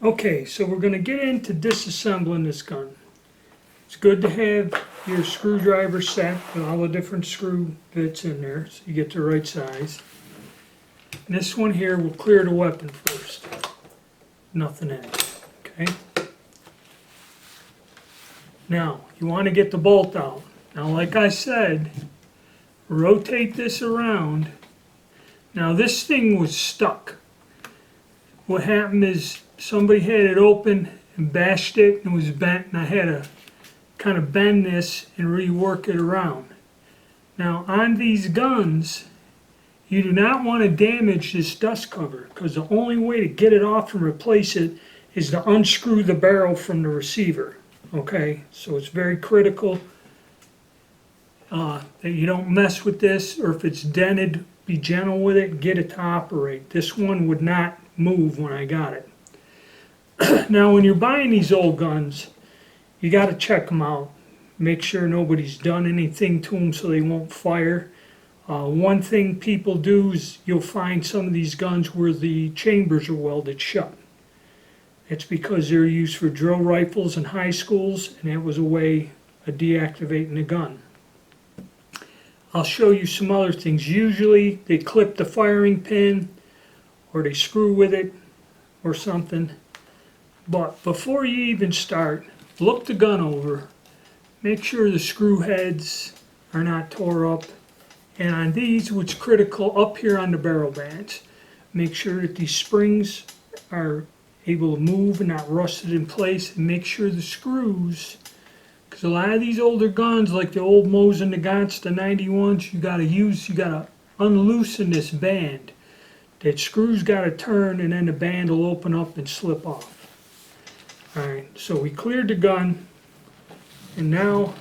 Okay, so we're going to get into disassembling this gun. It's good to have your screwdriver set with all the different screw bits in there so you get the right size. And this one here will clear the weapon first. Nothing in it, okay? Now, you want to get the bolt out. Now, like I said, rotate this around. Now, this thing was stuck. What happened is somebody had it open and bashed it and it was bent, and I had to kind of bend this and rework it around. Now, on these guns, you do not want to damage this dust cover, because the only way to get it off and replace it is to unscrew the barrel from the receiver. Okay, so it's very critical that you don't mess with this, or if it's dented, be gentle with it, get it to operate. This one would not move when I got it. Now, when you're buying these old guns, you got to check them out. Make sure nobody's done anything to them so they won't fire. One thing people do is you'll find some of these guns where the chambers are welded shut. It's because they're used for drill rifles in high schools, and that was a way of deactivating the gun. I'll show you some other things. Usually they clip the firing pin or they screw with it or something. But before you even start, look the gun over. Make sure the screw heads are not tore up. And on these, what's critical, up here on the barrel bands, make sure that these springs are able to move and not rusted in place, and make sure the screws, because a lot of these older guns, like the old Mosin, the Gants, the 91s, you gotta unloosen this band. That screw's gotta turn, and then the band will open up and slip off. Alright, so we cleared the gun, and now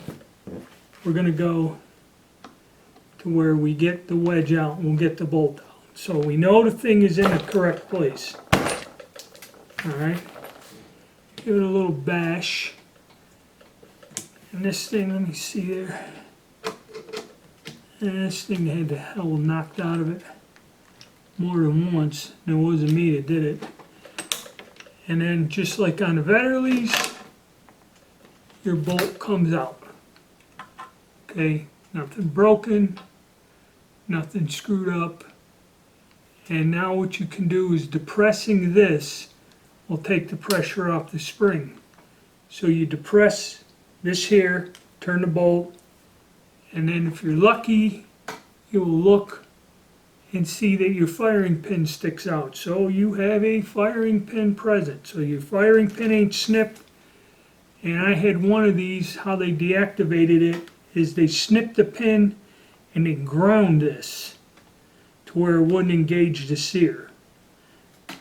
we're gonna go to where we get the wedge out and we'll get the bolt out. So we know the thing is in the correct place. Alright, give it a little bash. And this thing, let me see there. And this thing had the hell knocked out of it more than once. And it wasn't me that did it. And then just like on the Vetterlis, your bolt comes out. Okay, nothing broken, nothing screwed up. And now what you can do is depressing this will take the pressure off the spring. So you depress this here, turn the bolt, and then if you're lucky, you will look and see that your firing pin sticks out. So you have a firing pin present. So your firing pin ain't snipped. And I had one of these, how they deactivated it is they snipped the pin and they ground this to where it wouldn't engage the sear.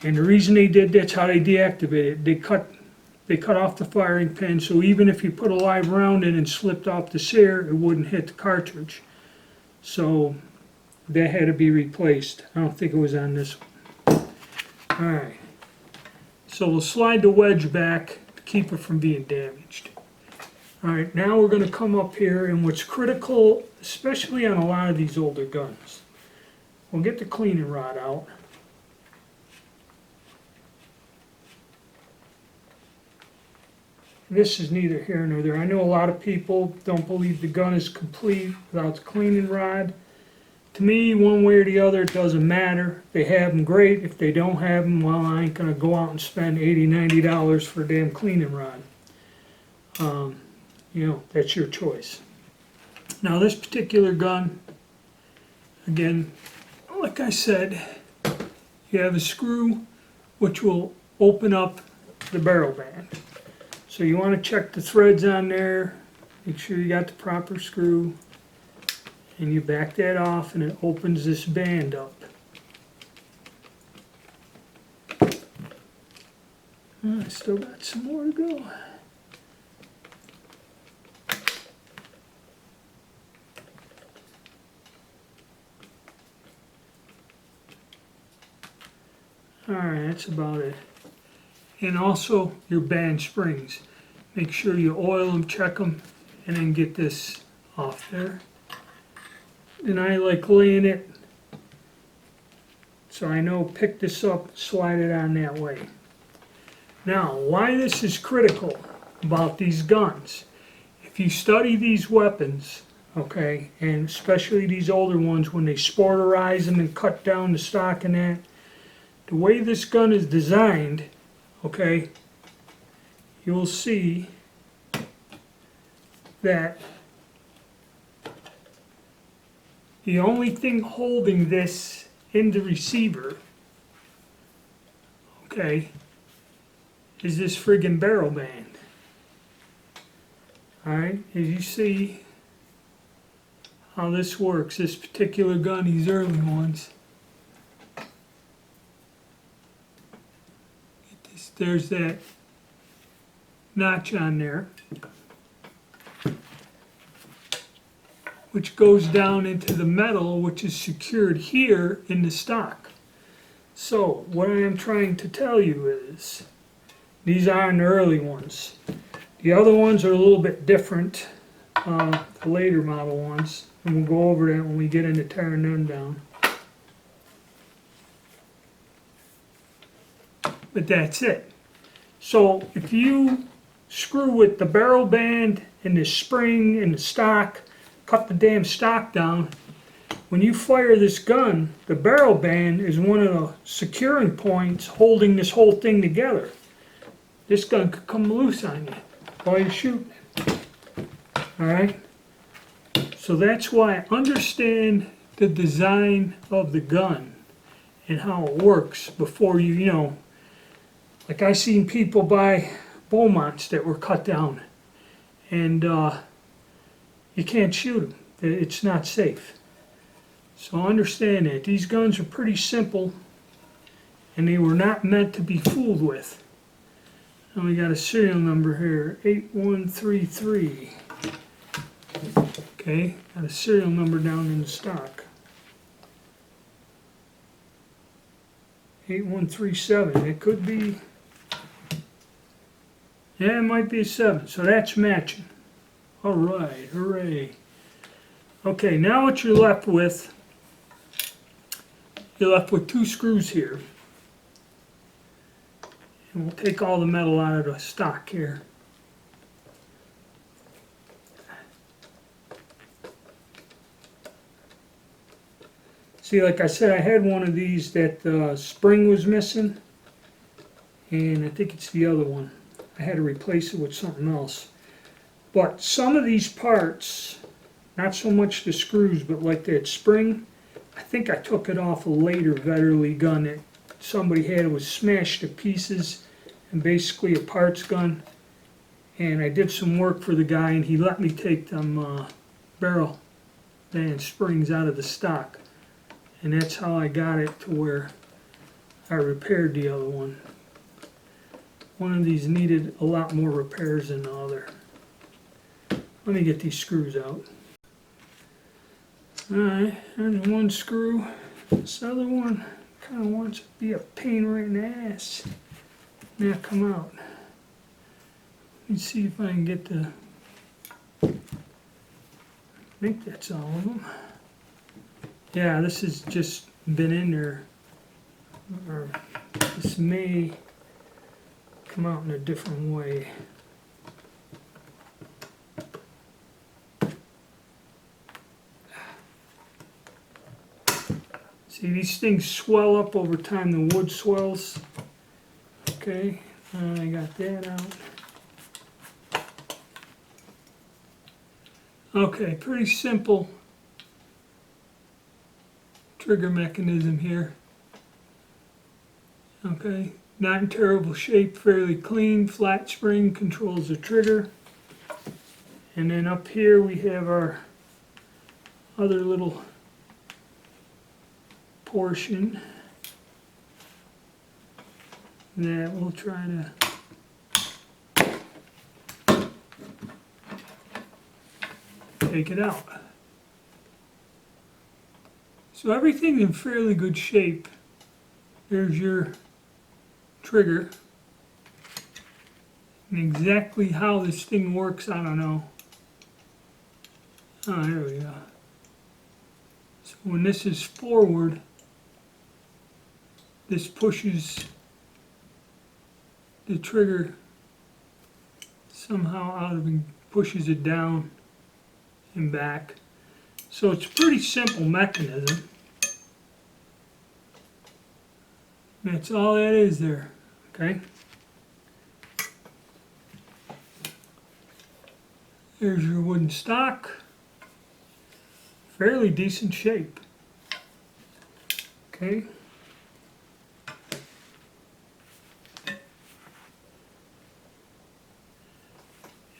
And the reason they did that's how they deactivated it. They cut off the firing pin, so even if you put a live round in and slipped off the sear, it wouldn't hit the cartridge. So that had to be replaced. I don't think it was on this one. Alright, so we'll slide the wedge back to keep it from being damaged. Alright, now we're going to come up here, and what's critical, especially on a lot of these older guns, we'll get the cleaning rod out. This is neither here nor there. I know a lot of people don't believe the gun is complete without the cleaning rod. To me, one way or the other, it doesn't matter. If they have them, great. If they don't have them, well, I ain't going to go out and spend $80, $90 for a damn cleaning rod. You know, that's your choice. Now, this particular gun, again, like I said, you have a screw which will open up the barrel band. So you want to check the threads on there, make sure you got the proper screw, and you back that off and it opens this band up. I still got some more to go. Alright, that's about it. And also your band springs. Make sure you oil them, check them, and then get this off there. And I like laying it so I know pick this up, slide it on that way. Now, why this is critical about these guns, if you study these weapons, okay, and especially these older ones, when they sporterize them and cut down the stock and that, the way this gun is designed, okay, you'll see that the only thing holding this in the receiver, okay, is this friggin' barrel band. Alright, as you see how this works, this particular gun, these early ones. There's that notch on there, which goes down into the metal, which is secured here in the stock. So what I am trying to tell you is, these are the early ones. The other ones are a little bit different, the later model ones, and we'll go over that when we get into tearing them down. But that's it. So if you screw with the barrel band and the spring and the stock, cut the damn stock down, when you fire this gun, the barrel band is one of the securing points holding this whole thing together. This gun could come loose on you while you're shooting it. Alright? So that's why I understand the design of the gun and how it works before you know, like I seen people buy Beaumonts that were cut down and you can't shoot them. It's not safe. So understand that. These guns are pretty simple and they were not meant to be fooled with. And we got a serial number here, 8133. Okay, got a serial number down in the stock. 8137, it could be, yeah, it might be a 7, so that's matching. Alright, hooray. Okay, now what you're left with two screws here. And we'll take all the metal out of the stock here. See, like I said, I had one of these that the spring was missing, and I think it's the other one. I had to replace it with something else. But some of these parts, not so much the screws, but like that spring, I think I took it off a later Vetterli gun that somebody had. It was smashed to pieces and basically a parts gun. And I did some work for the guy and he let me take them barrel band springs out of the stock. And that's how I got it to where I repaired the other one. One of these needed a lot more repairs than the other. Let me get these screws out. Alright, there's one screw. This other one kind of wants to be a pain right in the ass. Now come out. Let me see if I can get the... I think that's all of them. Yeah, this has just been in there. Or this may come out in a different way. See, these things swell up over time, the wood swells. Okay, I got that out. Okay, pretty simple trigger mechanism here. Okay, not in terrible shape, fairly clean, flat spring controls the trigger. And then up here we have our other little portion that we'll try to take it out. So everything's in fairly good shape. There's your trigger. And exactly how this thing works, I don't know. Oh, there we go. So when this is forward, this pushes the trigger somehow out of and pushes it down and back. So it's a pretty simple mechanism. That's all that is there, okay? There's your wooden stock. Fairly decent shape. Okay.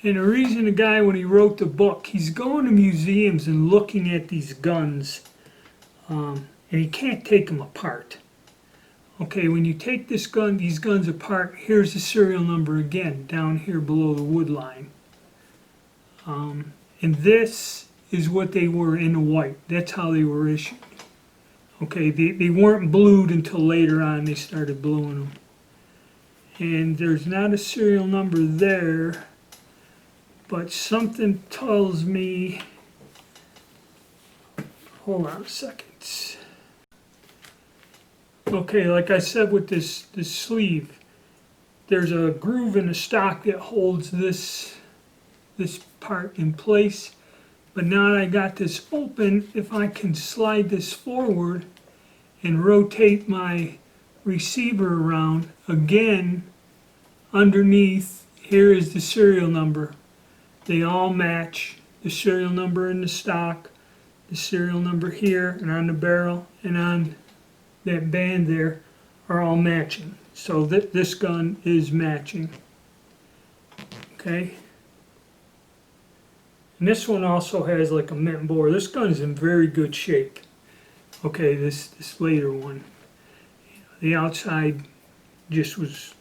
And the reason the guy, when he wrote the book, he's going to museums and looking at these guns, and he can't take them apart. Okay, when you take these guns apart, here's the serial number again, down here below the wood line. And this is what they were in the white. That's how they were issued. Okay, they weren't blued until later on they started bluing them. And there's not a serial number there, but something tells me, hold on a second. Okay, like I said with this sleeve, there's a groove in the stock that holds this part in place. But now that I got this open, if I can slide this forward and rotate my receiver around, again, underneath, here is the serial number. They all match. The serial number in the stock, the serial number here, and on the barrel, and on that band there are all matching. So this gun is matching. Okay. And this one also has like a mint bore. This gun is in very good shape. Okay, this later one. The outside just was,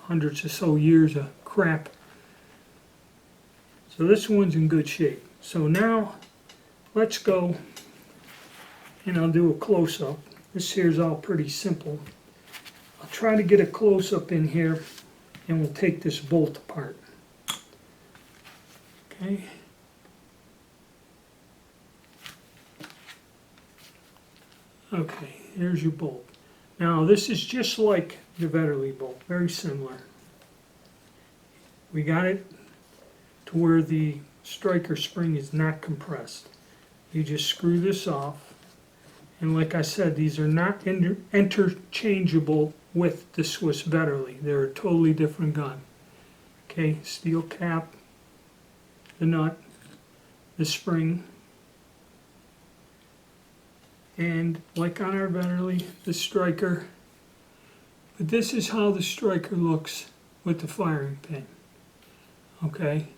hundreds or so years of crap. So this one's in good shape. So now let's go and I'll do a close-up. This here's all pretty simple. I'll try to get a close-up in here and we'll take this bolt apart. Okay. Okay, here's your bolt. Now this is just like the Vetterli bolt, very similar. We got it to where the striker spring is not compressed. You just screw this off, and like I said, these are not interchangeable with the Swiss Vetterli. They're a totally different gun. Okay, steel cap, the nut, the spring, and like on our Vetterli, the striker. But this is how the striker looks with the firing pin. Okay.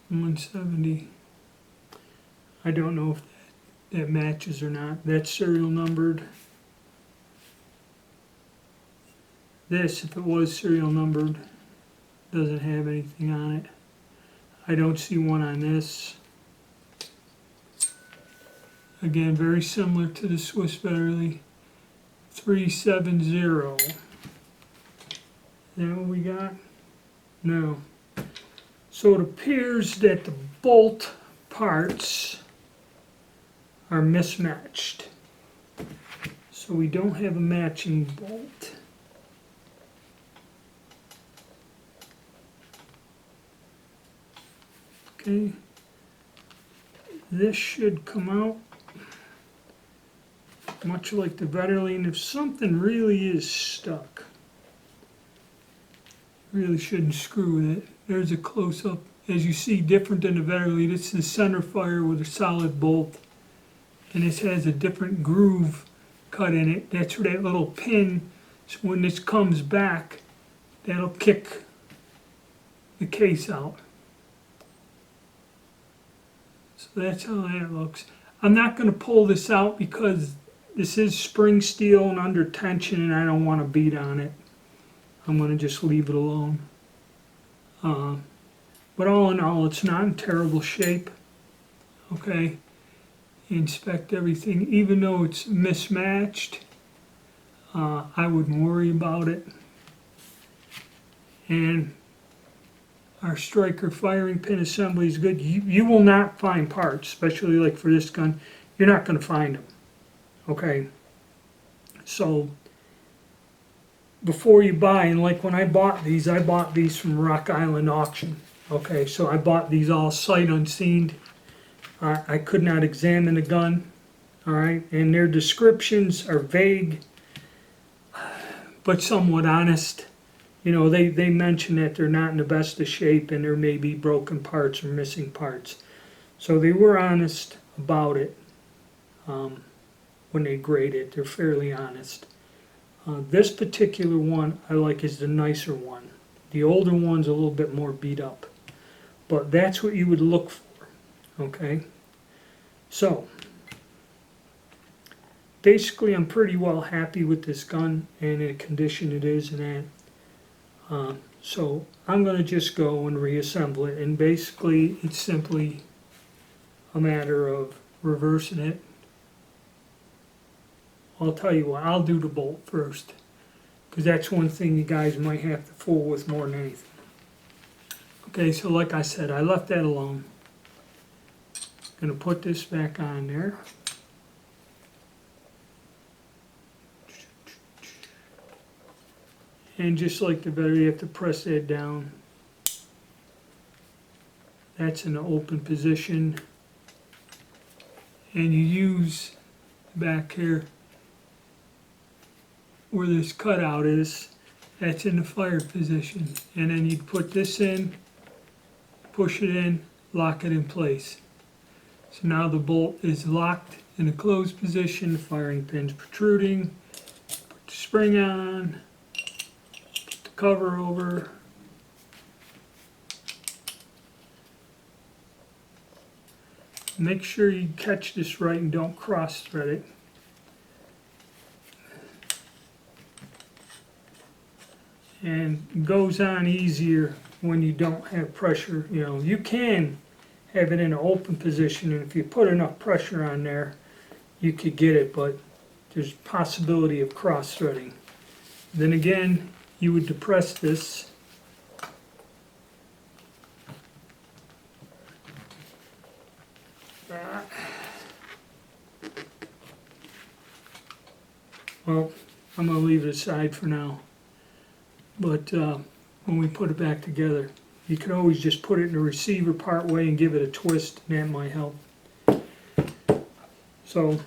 170. I don't know if that matches or not. That's serial numbered. This, if it was serial numbered, doesn't have anything on it. I don't see one on this. Again, very similar to the Swiss Vetterli. 370. Is that what we got? No. So it appears that the bolt parts are mismatched. So we don't have a matching bolt. Okay. This should come out much like the Vetterli, and if something really is stuck, really shouldn't screw with it. There's a close-up. As you see, different than the Vetterli. This is center fire with a solid bolt, and this has a different groove cut in it. That's where that little pin, so when this comes back, that'll kick the case out. So that's how that looks. I'm not going to pull this out because this is spring steel and under tension, and I don't want to beat on it. I'm going to just leave it alone. But all in all, it's not in terrible shape. Okay. Inspect everything. Even though it's mismatched, I wouldn't worry about it. And our striker firing pin assembly is good. You will not find parts, especially like for this gun. You're not going to find them. Okay. So before you buy, and like when I bought these from Rock Island Auction. Okay, so I bought these all sight unseen. I could not examine the gun, all right, and their descriptions are vague, but somewhat honest. You know, they mention that they're not in the best of shape and there may be broken parts or missing parts. So they were honest about it when they grade it. They're fairly honest. This particular one I like is the nicer one. The older one's a little bit more beat up. But that's what you would look for, okay? So, basically I'm pretty well happy with this gun and the condition it is and that. So I'm going to just go and reassemble it, and basically it's simply a matter of reversing it. I'll tell you what, I'll do the bolt first, because that's one thing you guys might have to fool with more than anything. Okay, so like I said, I left that alone. Going to put this back on there. And just like the Vetterli, you have to press that down. That's in the open position. And you use back here where this cutout is, that's in the fired position. And then you'd put this in, push it in, lock it in place. So now the bolt is locked in a closed position, the firing pin's protruding. Put the spring on. Cover over. Make sure you catch this right and don't cross thread it. And it goes on easier when you don't have pressure. You know, you can have it in an open position, and if you put enough pressure on there, you could get it, but there's possibility of cross threading. Then again, you would depress this. Well, I'm going to leave it aside for now. But when we put it back together, you can always just put it in the receiver part way and give it a twist, and that might help. So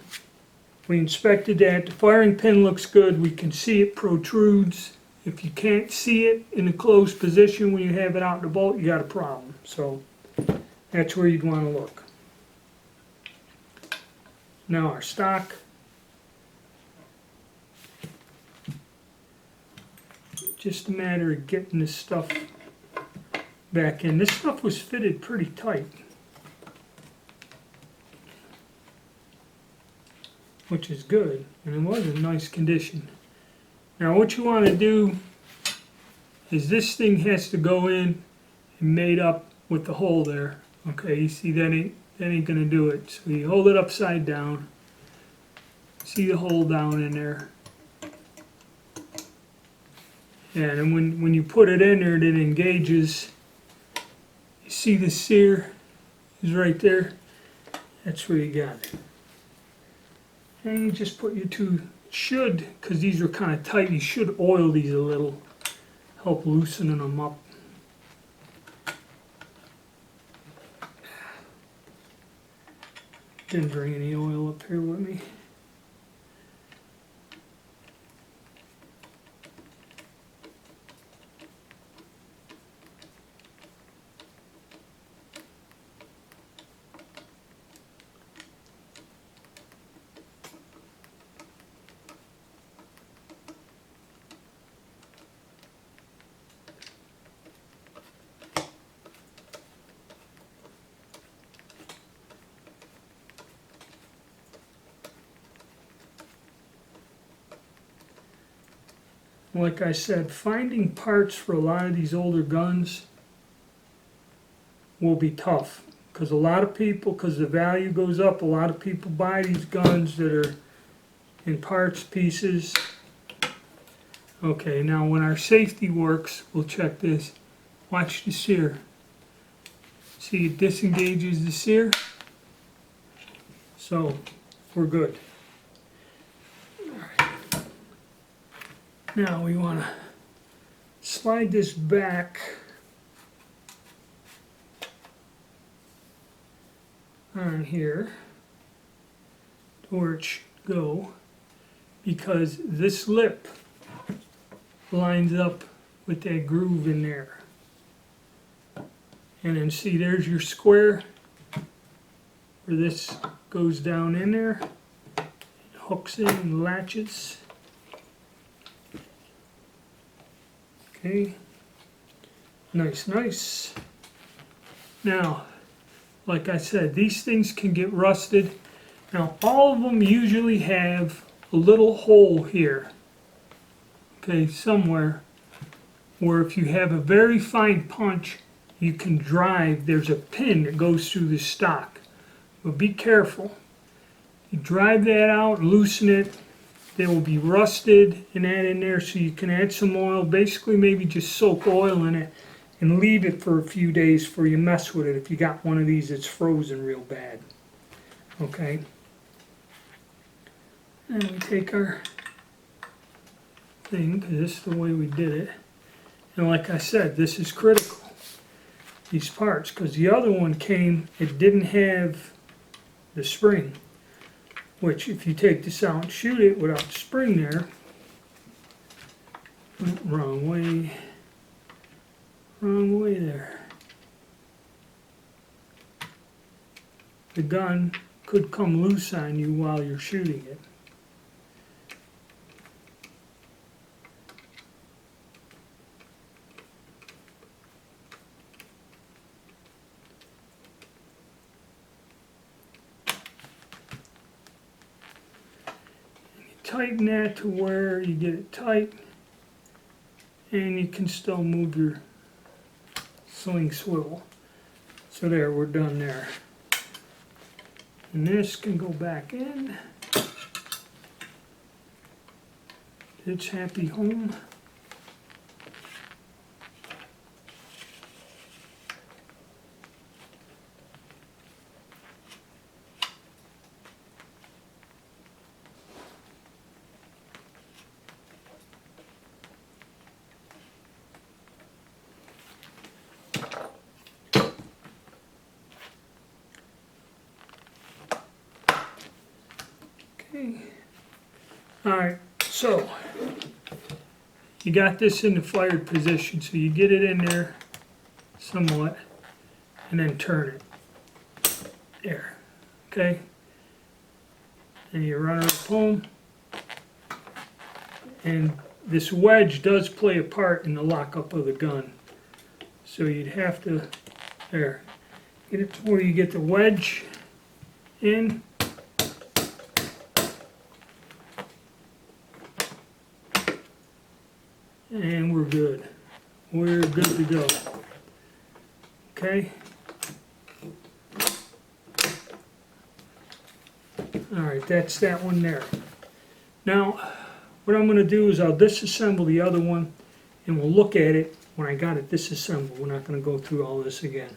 we inspected that. The firing pin looks good. We can see it protrudes. If you can't see it in a closed position when you have it out in the bolt, you got a problem. So that's where you'd want to look. Now our stock. Just a matter of getting this stuff back in. This stuff was fitted pretty tight, which is good, and it was in nice condition. Now what you want to do is this thing has to go in and mate up with the hole there. Okay, you see that ain't going to do it. So you hold it upside down. See the hole down in there. And when you put it in there, it engages. You see the sear is right there. That's where you got it. And you just put your two. Should, because these are kind of tight, you should oil these a little, help loosening them up. Didn't bring any oil up here with me. Like I said, finding parts for a lot of these older guns will be tough, because a lot of people, because the value goes up, a lot of people buy these guns that are in parts, pieces. Okay, now when our safety works, we'll check this. Watch the sear. See, it disengages the sear. So, we're good. Now we want to slide this back on here to where it should go, because this lip lines up with that groove in there. And then see, there's your square where this goes down in there, hooks in and latches. Okay, nice, nice. Now, like I said, these things can get rusted. Now, all of them usually have a little hole here, okay, somewhere, where if you have a very fine punch, you can drive, there's a pin that goes through the stock. But be careful. You drive that out and loosen it, they will be rusted and that in there, so you can add some oil, basically maybe just soak oil in it and leave it for a few days before you mess with it if you got one of these that's frozen real bad. Okay. And we take our thing, because this is the way we did it. And like I said, this is critical, these parts, because the other one came, it didn't have the spring, which if you take this out and shoot it without the spring there, wrong way there. The gun could come loose on you while you're shooting it. Tighten that to where you get it tight, and you can still move your sling swivel. So there, we're done there. And this can go back in. It's happy home. Alright, so you got this in the fired position, so you get it in there somewhat and then turn it. There, okay? And you run it home, and this wedge does play a part in the lockup of the gun. So you'd have to, there, get it to where you get the wedge in. And we're good. We're good to go. Okay? Alright, that's that one there. Now, what I'm going to do is I'll disassemble the other one, and we'll look at it when I got it disassembled. We're not going to go through all this again.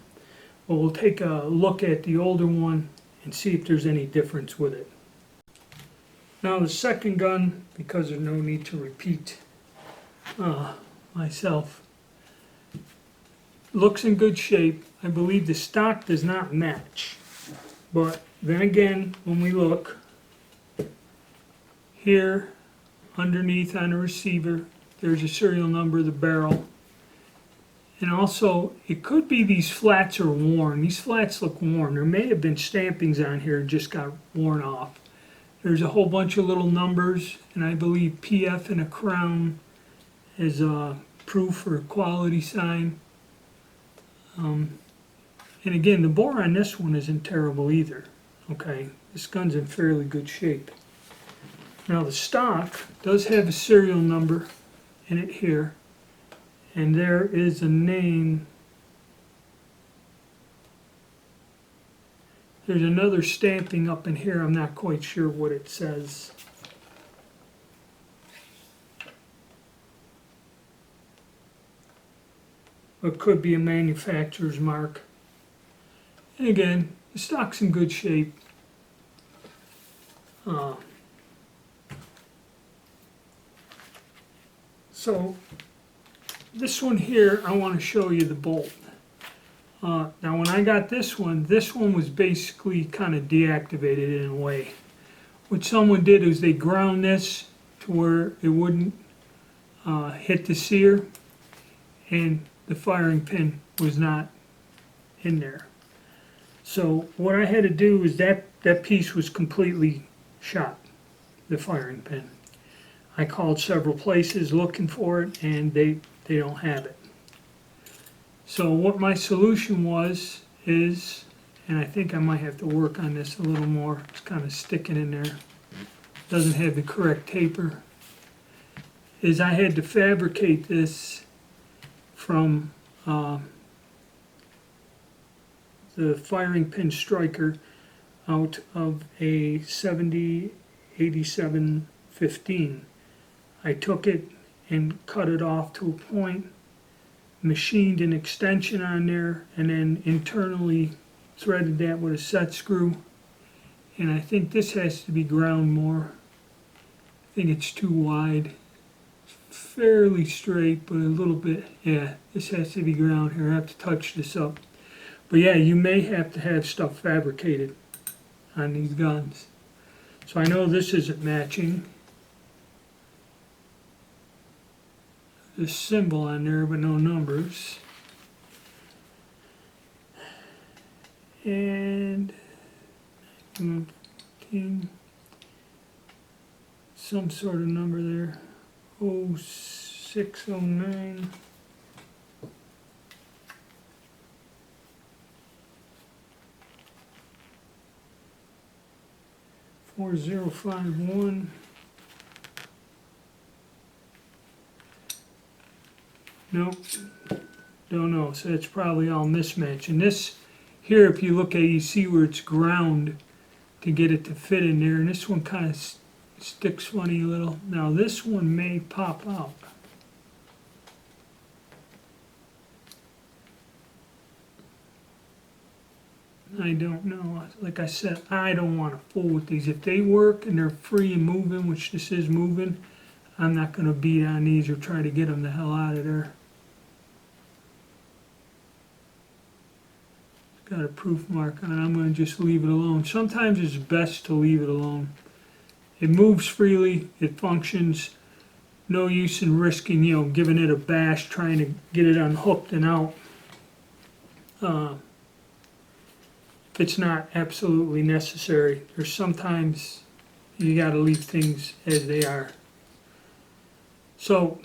But we'll take a look at the older one and see if there's any difference with it. Now the second gun, because there's no need to repeat myself, looks in good shape. I believe the stock does not match, but then again, when we look here underneath on the receiver, there's a serial number of the barrel, and also it could be these flats are worn. These flats look worn. There may have been stampings on here and just got worn off. There's a whole bunch of little numbers, and I believe PF and a crown is proof or quality sign. And again, the bore on this one isn't terrible either. Okay, this gun's in fairly good shape. Now the stock does have a serial number in it here, and there is a name. There's another stamping up in here. I'm not quite sure what it says. It could be a manufacturer's mark. And again, the stock's in good shape. So this one here, I want to show you the bolt. Now when I got this one was basically kind of deactivated in a way. What someone did is they ground this to where it wouldn't hit the sear, and the firing pin was not in there. So what I had to do is that piece was completely shot, the firing pin. I called several places looking for it, and they don't have it. So what my solution is, and I think I might have to work on this a little more, it's kind of sticking in there, doesn't have the correct taper, is I had to fabricate this from the firing pin striker out of a 70-87-15. I took it and cut it off to a point, machined an extension on there, and then internally threaded that with a set screw. And I think this has to be ground more. I think it's too wide. It's fairly straight, but a little bit, yeah, this has to be ground here. I have to touch this up. But yeah, you may have to have stuff fabricated on these guns. So I know this isn't matching. There's a symbol on there, but no numbers. And some sort of number there. 0609. 4051. Nope, don't know. So it's probably all mismatched. And this here, if you look at it, you see where it's ground to get it to fit in there. And this one kind of sticks funny a little. Now this one may pop out. I don't know. Like I said, I don't want to fool with these. If they work and they're free and moving, which this is moving, I'm not going to beat on these or try to get them the hell out of there. It's got a proof mark on it. I'm going to just leave it alone. Sometimes it's best to leave it alone. It moves freely. It functions. No use in risking, giving it a bash, trying to get it unhooked and out. It's not absolutely necessary. There's sometimes you got to leave things as they are. So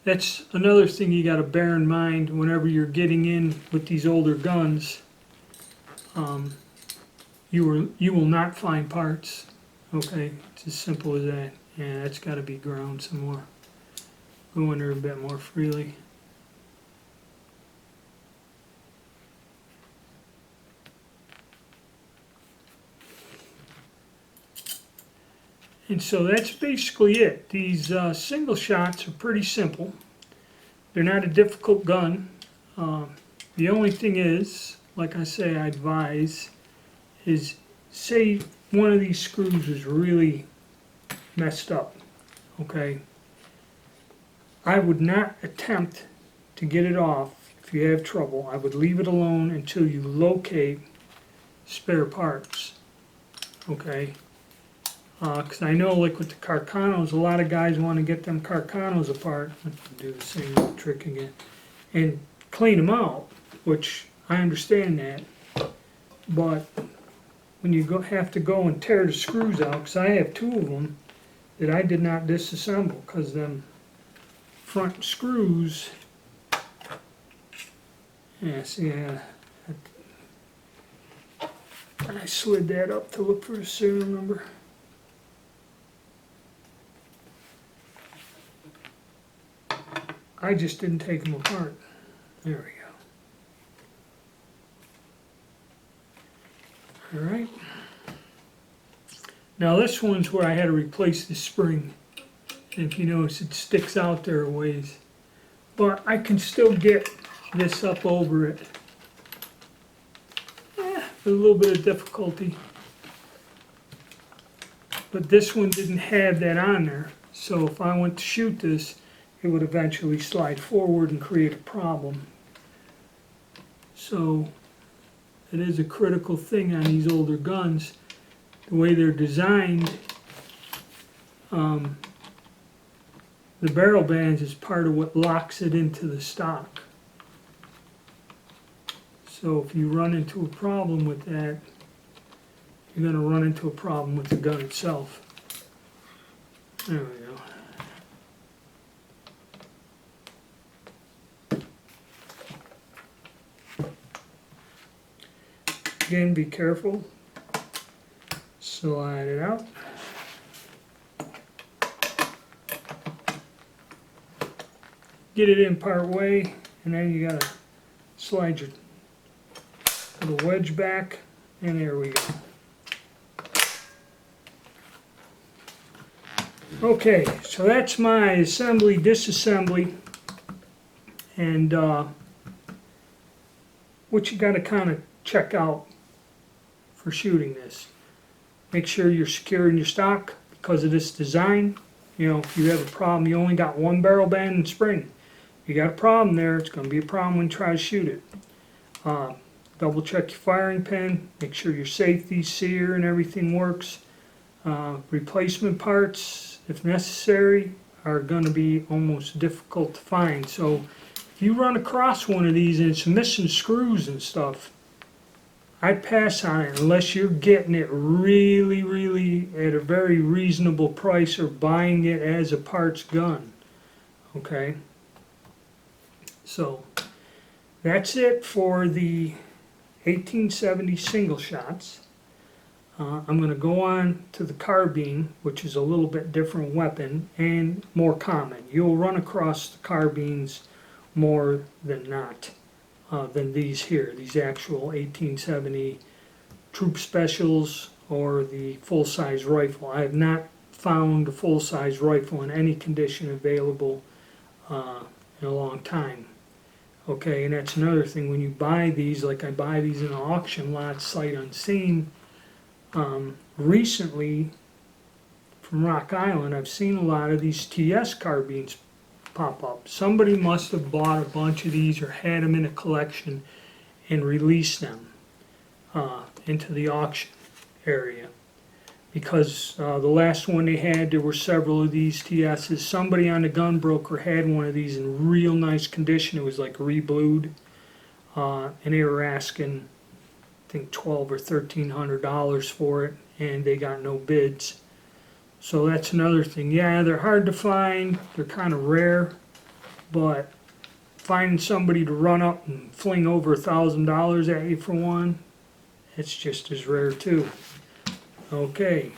that's another thing you got to bear in mind whenever you're getting in with these older guns. You will not find parts. Okay, it's as simple as that. Yeah, that's got to be ground some more. Go in there a bit more freely. And so that's basically it. These single shots are pretty simple. They're not a difficult gun. The only thing is, like I say, I advise, is say one of these screws is really messed up, okay? I would not attempt to get it off if you have trouble. I would leave it alone until you locate spare parts, okay? Because I know, like with the Carcanos, a lot of guys want to get them Carcanos apart. Do the same trick again. And clean them out, which I understand that. But when you have to go and tear the screws out, because I have two of them that I did not disassemble, because them front screws, yeah, see, I slid that up to look for a serial number. I just didn't take them apart. There we go. All right. Now this one's where I had to replace the spring. And if you notice, it sticks out there a ways. But I can still get this up over it. With a little bit of difficulty. But this one didn't have that on there. So if I went to shoot this, it would eventually slide forward and create a problem. So it is a critical thing on these older guns. The way they're designed, the barrel bands is part of what locks it into the stock. So if you run into a problem with that, you're going to run into a problem with the gun itself. There we go. Again, be careful. Slide it out. Get it in part way, and then you gotta slide your little wedge back, and there we go. Okay, so that's my assembly, disassembly, and what you gotta kind of check out for shooting this. Make sure you're securing your stock because of this design. You know, if you have a problem, you only got one barrel band and spring. You got a problem there, it's going to be a problem when you try to shoot it. Double check your firing pin, make sure your safety, sear, and everything works. Replacement parts, if necessary, are going to be almost difficult to find. So if you run across one of these and it's missing screws and stuff, I'd pass on it unless you're getting it really, really at a very reasonable price or buying it as a parts gun. Okay? So that's it for the 1870 single shots. I'm going to go on to the carbine, which is a little bit different weapon and more common. You'll run across the carbines more than not. Than these here, these actual 1870 troop specials or the full-size rifle. I have not found a full-size rifle in any condition available in a long time. Okay, and that's another thing, when you buy these, like I buy these in an auction lot, sight unseen, recently from Rock Island I've seen a lot of these TS carbines pop up. Somebody must have bought a bunch of these or had them in a collection and released them into the auction area, because the last one they had, there were several of these TSs. Somebody on the gun broker had one of these in real nice condition. It was like reblued, and they were asking I think $1,200 or $1,300 for it, and they got no bids. So that's another thing. Yeah, they're hard to find, they're kind of rare, but finding somebody to run up and fling over $1,000 at you for one, it's just as rare too. Okay,